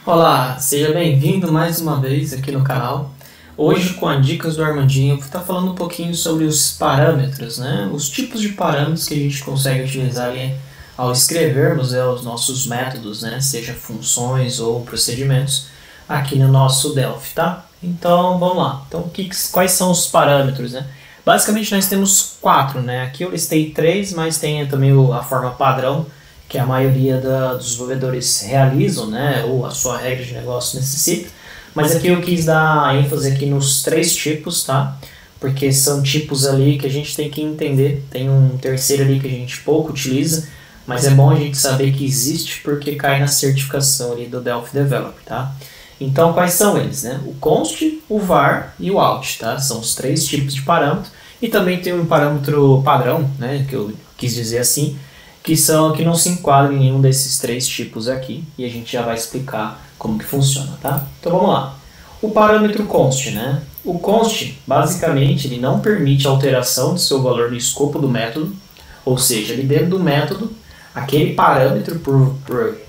Olá, seja bem-vindo mais uma vez aqui no canal. Hoje, com as dicas do Armandinho, eu vou estar falando um pouquinho sobre os parâmetros, né? Os tipos de parâmetros que a gente consegue utilizar ali ao escrevermos os nossos métodos, né? Seja funções ou procedimentos, aqui no nosso Delphi, tá? Então, vamos lá. Então, quais são os parâmetros, né? Basicamente, nós temos 4, né? Aqui eu listei 3, mas tem também a forma padrão, que a maioria dos desenvolvedores realizam, né, ou a sua regra de negócio necessita. Mas aqui eu quis dar ênfase aqui nos 3 tipos, tá? Porque são tipos ali que a gente tem que entender. Tem um terceiro ali que a gente pouco utiliza, mas é bom a gente saber que existe porque cai na certificação ali do Delphi Developer, tá? Então, quais são eles, né? O const, o var e o out, tá? São os 3 tipos de parâmetro. E também tem um parâmetro padrão, né, que eu quis dizer assim, que não se enquadram em nenhum desses 3 tipos aqui, e a gente já vai explicar como que funciona, tá? Então vamos lá. O parâmetro const, né? O const, basicamente, ele não permite alteração do seu valor no escopo do método, ou seja, ele dentro do método, aquele parâmetro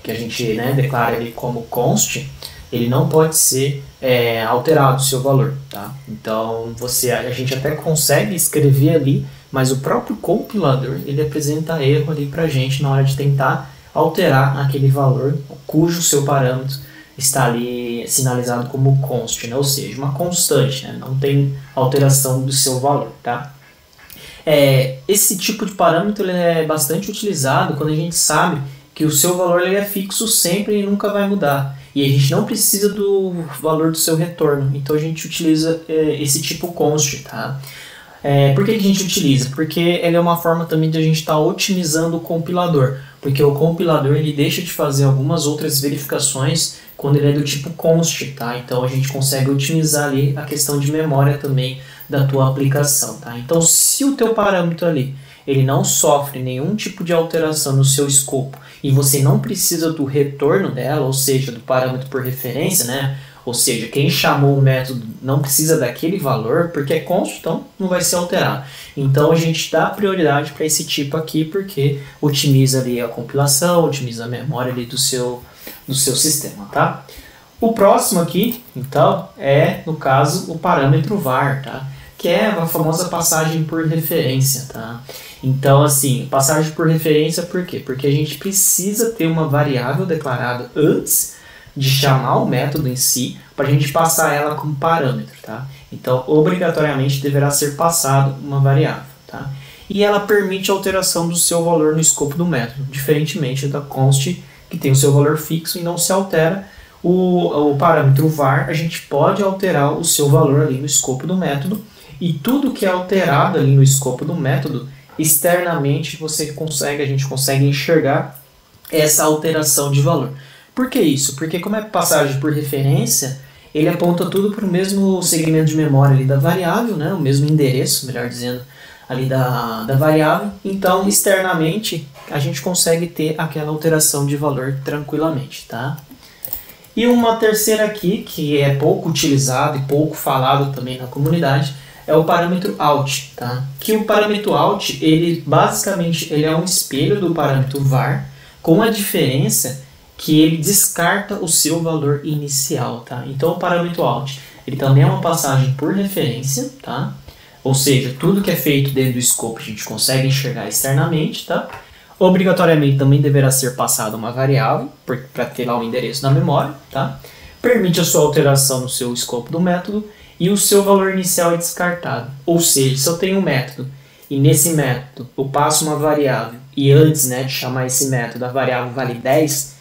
que a gente, né, declara ele como const, ele não pode ser alterado o seu valor, tá? Então a gente até consegue escrever ali, mas o próprio compilador ele apresenta erro ali para a gente na hora de tentar alterar aquele valor cujo seu parâmetro está ali sinalizado como const, né? Ou seja, uma constante, né? Não tem alteração do seu valor, tá? Esse tipo de parâmetro ele é bastante utilizado quando a gente sabe que o seu valor ele é fixo sempre e nunca vai mudar. E a gente não precisa do valor do seu retorno, então a gente utiliza esse tipo const, tá? Por que a gente utiliza? Porque ele é uma forma também de a gente estar otimizando o compilador, porque o compilador ele deixa de fazer algumas outras verificações quando ele é do tipo const, tá? Então a gente consegue otimizar ali a questão de memória também da tua aplicação, tá? Então se o teu parâmetro ali ele não sofre nenhum tipo de alteração no seu escopo e você não precisa do retorno dela, ou seja, do parâmetro por referência, né? Ou seja, quem chamou o método não precisa daquele valor, porque é const, então não vai ser alterado. Então a gente dá prioridade para esse tipo aqui, porque otimiza ali a compilação, otimiza a memória ali do seu sistema, tá? O próximo aqui, então, no caso, o parâmetro var, tá? Que é a famosa passagem por referência, tá? Então, assim, passagem por referência por quê? Porque a gente precisa ter uma variável declarada antes de chamar o método em si, para a gente passar ela como parâmetro, tá? Então, obrigatoriamente deverá ser passado uma variável, tá? E ela permite a alteração do seu valor no escopo do método, diferentemente da const, que tem o seu valor fixo e não se altera. O parâmetro var, a gente pode alterar o seu valor ali no escopo do método, e tudo que é alterado ali no escopo do método, externamente a gente consegue enxergar essa alteração de valor. Por que isso? Porque como é passagem por referência, ele aponta tudo para o mesmo segmento de memória ali da variável, né? O mesmo endereço, melhor dizendo, ali da variável. Então, externamente, a gente consegue ter aquela alteração de valor tranquilamente, tá? E uma terceira aqui, que é pouco utilizado e pouco falado também na comunidade, é o parâmetro out, tá? Que o parâmetro out, ele basicamente ele é um espelho do parâmetro var, com a diferença que ele descarta o seu valor inicial, tá? Então o parâmetro out, ele também é uma passagem por referência, tá? Ou seja, tudo que é feito dentro do escopo a gente consegue enxergar externamente, tá? Obrigatoriamente também deverá ser passada uma variável para ter lá o endereço na memória, tá? Permite a sua alteração no seu escopo do método e o seu valor inicial é descartado. Ou seja, se eu tenho um método e nesse método eu passo uma variável e antes, né, de chamar esse método a variável vale 10,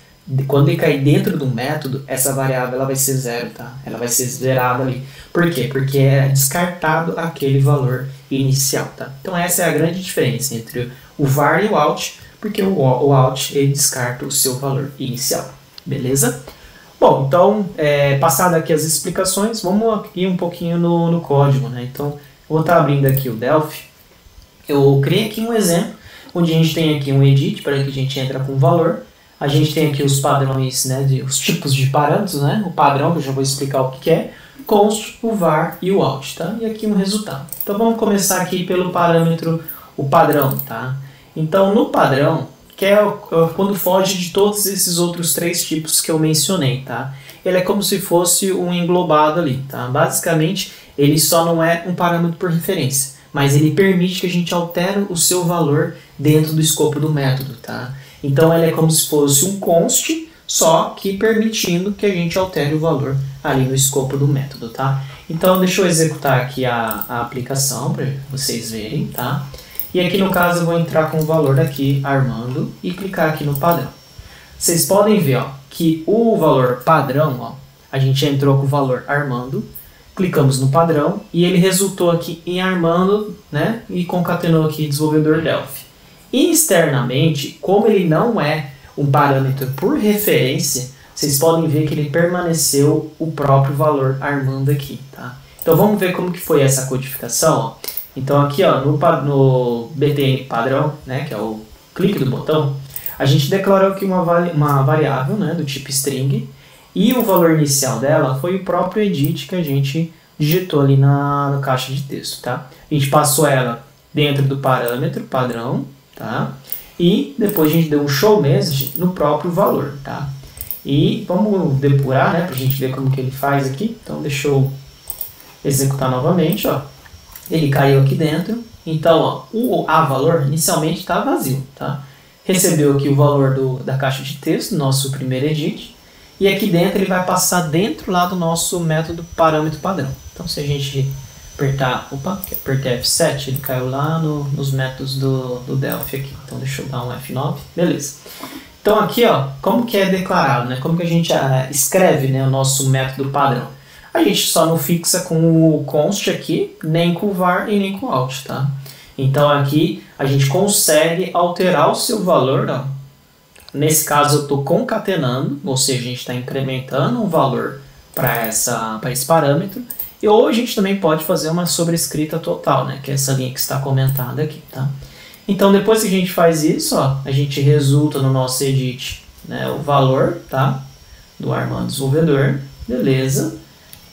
quando ele cair dentro do método, essa variável ela vai ser 0, tá? Ela vai ser zerada ali. Por quê? Porque é descartado aquele valor inicial, tá? Então essa é a grande diferença entre o var e o out, porque o out ele descarta o seu valor inicial, beleza? Bom, então, passado aqui as explicações, vamos aqui um pouquinho no código, né? Então, eu vou estar abrindo aqui o Delphi. Eu criei aqui um exemplo, onde a gente tem aqui um edit, para que a gente entra com valor. A gente tem aqui os padrões, né, os tipos de parâmetros, né? O padrão, que eu já vou explicar o que é, const, o var e o out, tá? E aqui um resultado. Então, vamos começar aqui pelo parâmetro, o padrão, tá? Então, no padrão, que é quando foge de todos esses outros 3 tipos que eu mencionei, tá? Ele é como se fosse um englobado ali, tá? Basicamente, ele só não é um parâmetro por referência, mas ele permite que a gente altere o seu valor dentro do escopo do método, tá? Então, ele é como se fosse um const, só que permitindo que a gente altere o valor ali no escopo do método, tá? Então, deixa eu executar aqui a aplicação para vocês verem, tá? E aqui no caso eu vou entrar com o valor aqui, Armando, e clicar aqui no padrão. Vocês podem ver, ó, que o valor padrão, ó, a gente entrou com o valor Armando, clicamos no padrão e ele resultou aqui em Armando, né? E concatenou aqui desenvolvedor Delphi. E externamente, como ele não é um parâmetro por referência, vocês podem ver que ele permaneceu o próprio valor Armando aqui, tá? Então vamos ver como que foi essa codificação, ó. Então aqui, ó, no btn padrão, né, que é o clique do botão, a gente declarou aqui uma variável, né, do tipo string, e o valor inicial dela foi o próprio edit que a gente digitou ali na caixa de texto, tá? A gente passou ela dentro do parâmetro padrão, tá? E depois a gente deu um show message no próprio valor, tá? E vamos depurar, né, pra gente ver como que ele faz aqui. Então deixa eu executar novamente, ó. Ele caiu aqui dentro. Então, ó, o valor inicialmente está vazio, tá? Recebeu aqui o valor da caixa de texto, nosso primeiro edit. E aqui dentro ele vai passar dentro lá do nosso método parâmetro padrão. Então, se a gente apertar, apertei F7, ele caiu lá nos métodos do Delphi aqui. Então, deixa eu dar um F9. Beleza. Então, aqui, ó, como que é declarado, né? Como que a gente escreve, né, o nosso método padrão? A gente só não fixa com o const aqui, nem com o var e nem com o out, tá? Então aqui a gente consegue alterar o seu valor, ó. Nesse caso eu estou concatenando, ou seja, a gente está incrementando um valor para esse parâmetro. E ou a gente também pode fazer uma sobrescrita total, né? Que é essa linha que está comentada aqui, tá? Então depois que a gente faz isso, ó, a gente resulta no nosso edit, né, o valor, tá? Do Armando desenvolvedor, beleza.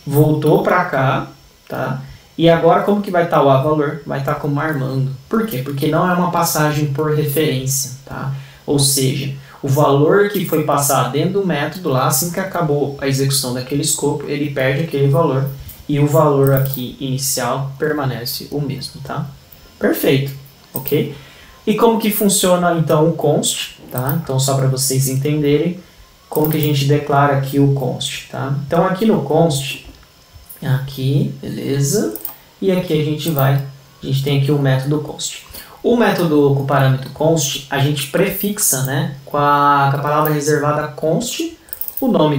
Voltou para cá, tá? E agora como que vai estar o valor? Vai estar como Armando. Por quê? Porque não é uma passagem por referência, tá? Ou seja, o valor que foi passado dentro do método lá, assim que acabou a execução daquele escopo, ele perde aquele valor e o valor aqui inicial permanece o mesmo, tá? Perfeito, ok? E como que funciona então o const, tá? Então só para vocês entenderem como que a gente declara aqui o const, tá? Então aqui no const, aqui, beleza, e aqui a gente tem aqui o método const. O método com o parâmetro const, a gente prefixa, né, com a palavra reservada const, o nome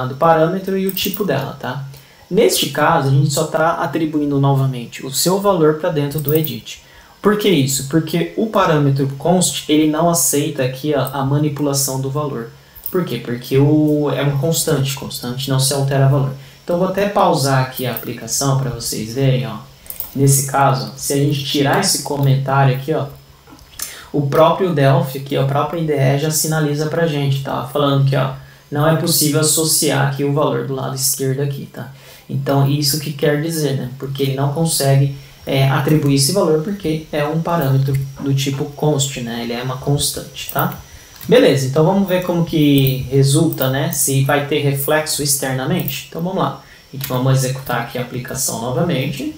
do parâmetro e o tipo dela, tá? Neste caso, a gente só está atribuindo novamente o seu valor para dentro do edit. Por que isso? Porque o parâmetro const, ele não aceita aqui a manipulação do valor. Por quê? Porque é uma constante não se altera valor. Então, vou até pausar aqui a aplicação para vocês verem, ó. Nesse caso, se a gente tirar esse comentário aqui, ó, o próprio Delphi aqui, a própria IDE já sinaliza para a gente, tá? Falando que, ó, não é possível associar aqui o valor do lado esquerdo aqui, tá? Então, isso que quer dizer, né? Porque ele não consegue atribuir esse valor porque é um parâmetro do tipo const, né? Ele é uma constante, tá? Beleza, então vamos ver como que resulta, né? Se vai ter reflexo externamente. Então vamos lá. Vamos executar aqui a aplicação novamente.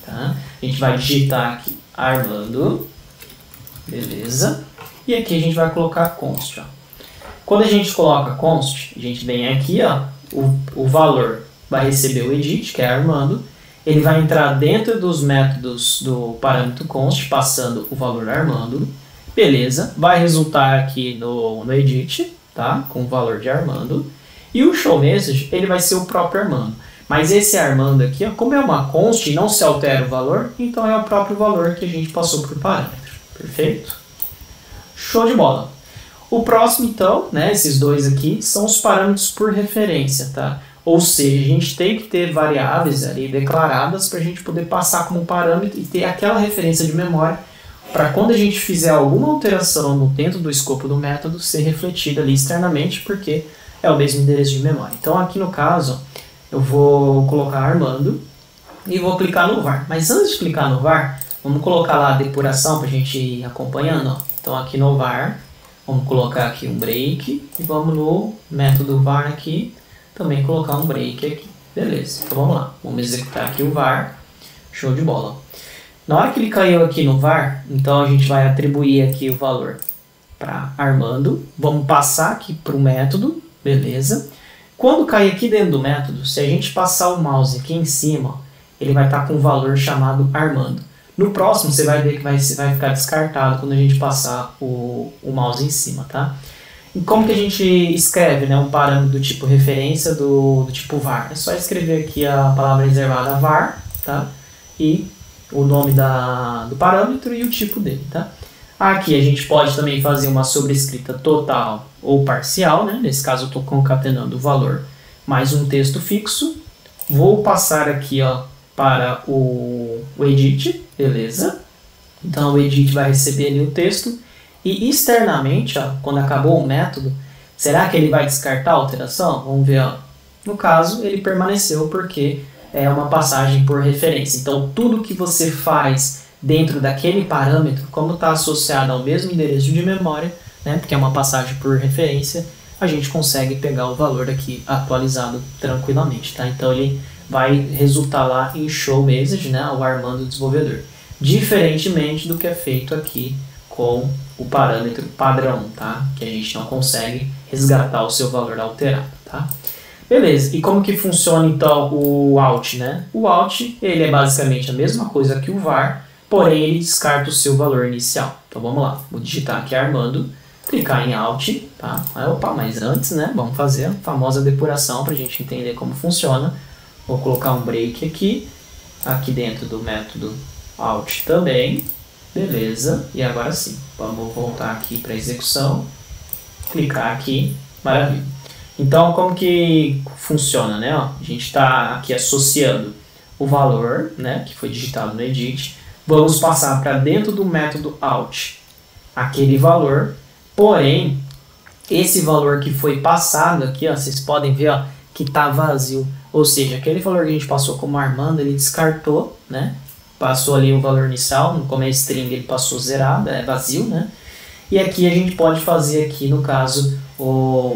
Tá? A gente vai digitar aqui Armando. Beleza. E aqui a gente vai colocar const. Ó. Quando a gente coloca const, a gente vem aqui, ó, o valor vai receber o edit, que é Armando. Ele vai entrar dentro dos métodos do parâmetro const, passando o valor Armando. Beleza, vai resultar aqui no edit, tá? Com o valor de Armando. E o show message, ele vai ser o próprio Armando. Mas esse Armando aqui, ó, como é uma const e não se altera o valor, então é o próprio valor que a gente passou por parâmetro. Perfeito? Show de bola. O próximo, então, né, esses dois aqui, são os parâmetros por referência, tá? Ou seja, a gente tem que ter variáveis ali declaradas para a gente poder passar como parâmetro e ter aquela referência de memória para quando a gente fizer alguma alteração dentro do escopo do método ser refletida ali externamente, porque é o mesmo endereço de memória. Então aqui no caso, eu vou colocar Armando e vou clicar no var. Mas antes de clicar no var, vamos colocar lá a depuração para a gente ir acompanhando. Ó. Então aqui no var, Vamos colocar aqui um break e vamos no método var aqui também colocar um break aqui. Beleza, então vamos lá. Vamos executar aqui o var. Show de bola. Na hora que ele caiu aqui no var, então a gente vai atribuir aqui o valor para Armando. Vamos passar aqui para o método. Beleza. Quando cair aqui dentro do método, se a gente passar o mouse aqui em cima, ele vai estar com um valor chamado Armando. No próximo, você vai ver que vai ficar descartado quando a gente passar o mouse em cima, tá? E como que a gente escreve, né, um parâmetro do tipo referência do tipo var? É só escrever aqui a palavra reservada var, tá? E o nome do parâmetro e o tipo dele, tá? Aqui a gente pode também fazer uma sobrescrita total ou parcial, né? Nesse caso eu estou concatenando o valor mais um texto fixo. Vou passar aqui, ó, para o edit, beleza? Então o edit vai receber ali o texto e externamente, ó, quando acabou o método, será que ele vai descartar a alteração? Vamos ver, ó. No caso, ele permaneceu porque é uma passagem por referência. Então tudo que você faz dentro daquele parâmetro, como está associado ao mesmo endereço de memória, né, porque é uma passagem por referência, a gente consegue pegar o valor aqui atualizado tranquilamente, tá? Então ele vai resultar lá em show message, né, o Armando desenvolvedor, diferentemente do que é feito aqui com o parâmetro padrão, tá? Que a gente não consegue resgatar o seu valor alterado, tá? Beleza, e como que funciona então o out, né? O out, ele é basicamente a mesma coisa que o var, porém ele descarta o seu valor inicial. Então vamos lá, vou digitar aqui Armando, clicar em out, tá? Opa, mas antes, né, vamos fazer a famosa depuração para a gente entender como funciona. Vou colocar um break aqui dentro do método out também, beleza, e agora sim, vamos voltar aqui para a execução, clicar aqui, maravilha. Então como que funciona, né? Ó, a gente está aqui associando o valor, né, que foi digitado no edit. Vamos passar para dentro do método out aquele valor, porém, esse valor que foi passado aqui, ó, vocês podem ver, ó, que está vazio. Ou seja, aquele valor que a gente passou como Armando, ele descartou, né? Passou ali o valor inicial, como é string ele passou zerado, é vazio, né? E aqui a gente pode fazer aqui, no caso,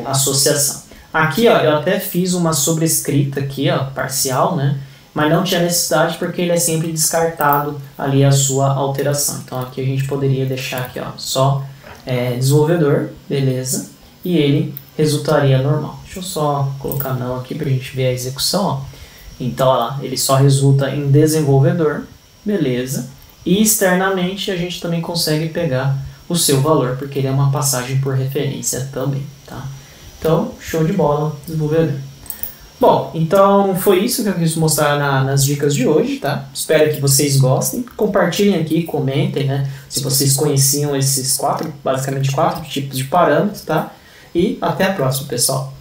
a associação. Aqui, ó, eu até fiz uma sobrescrita aqui, ó, parcial, né? Mas não tinha necessidade porque ele é sempre descartado ali a sua alteração. Então aqui a gente poderia deixar aqui, ó, só desenvolvedor, beleza, e ele resultaria normal. Deixa eu só colocar não aqui para a gente ver a execução, ó. Então ó lá, ele só resulta em desenvolvedor, beleza, e externamente a gente também consegue pegar o seu valor porque ele é uma passagem por referência também, tá? Então show de bola, desenvolvedor. Bom, então foi isso que eu quis mostrar nas dicas de hoje, tá? Espero que vocês gostem. Compartilhem aqui, comentem, né? Se vocês conheciam esses basicamente quatro tipos de parâmetros, tá? E até a próxima, pessoal.